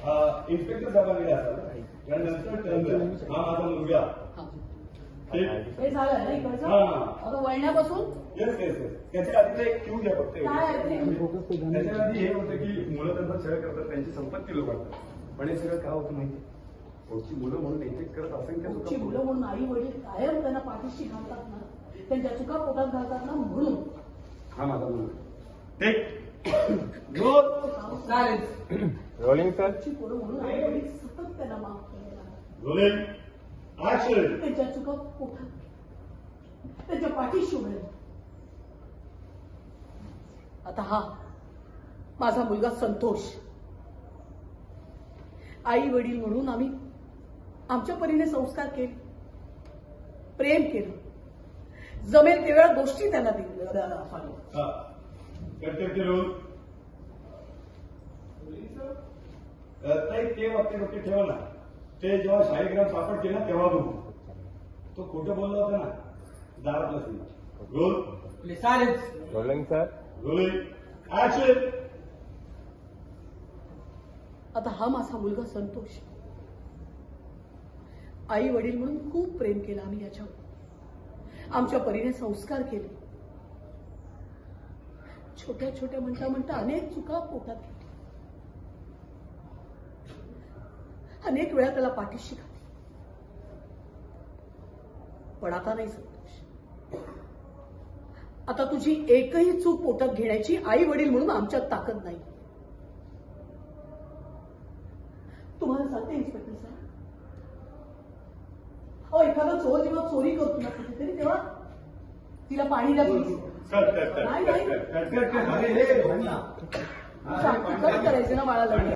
inspector साहेबांकडे असाल आणि नंतर ठरलं हा माझा मुलगा हे झालं नाही इकडचं आता वळण्यापासून येस येस येस त्याच्या आधी एक क्यू घ्या फक्त त्याच्या आधी हे होतं की मुलं त्यांचा छळ करतात त्यांची संपत्ती लोकांतात पण हे सगळं काय होतं माहिती पुढची मुलं म्हणून एक करत असेल पुढची मुलं म्हणून आई वडील कायम त्यांना पाठीशी घालतात ना त्यांच्या चुका पोटात घालतात ना म्हणून हा माझा मुलगा टेक रोलिंग सर पोरं म्हणून आई वडील सतत त्यांना माफ केलेला रोलिंग ऍक्शन त्यांच्या चुका पोटात त्यांच्या पाठीशी उभे आता हा माझा मुलगा संतोष आई वडील म्हणून आम्ही आमच्या परीने संस्कार केले प्रेम केलं जमेल तेवढ्या गोष्टी त्यांना दिल्या ते वक्ते ठेवा ना ते जेव्हा शाळेग्राम सापड केला तेव्हा बघू तो खोटं बोलला होता ना दारातला scene roll rolling sir rolling action आता हा माझा मुलगा संतोष आई वडील म्हणून खूप प्रेम केलं आम्ही याच्यावर आमच्या परीने संस्कार केले छोट्या छोट्या म्हणता म्हणता अनेक चुका पोटात घेतल्या अनेक वेळा त्याला पाठीशी घातली पण आता नाही संतोष आता तुझी एकही चूक पोटात घेण्याची आई वडील म्हणून आमच्यात ताकद नाही तुम्हाला सांगते इन्स्पेक्टर साहेब हो एखादा चोर जेव्हा चोरी करतो ना कुठेतरी तेव्हा तिला पाणी द्या नाही करायचं ना बाळाला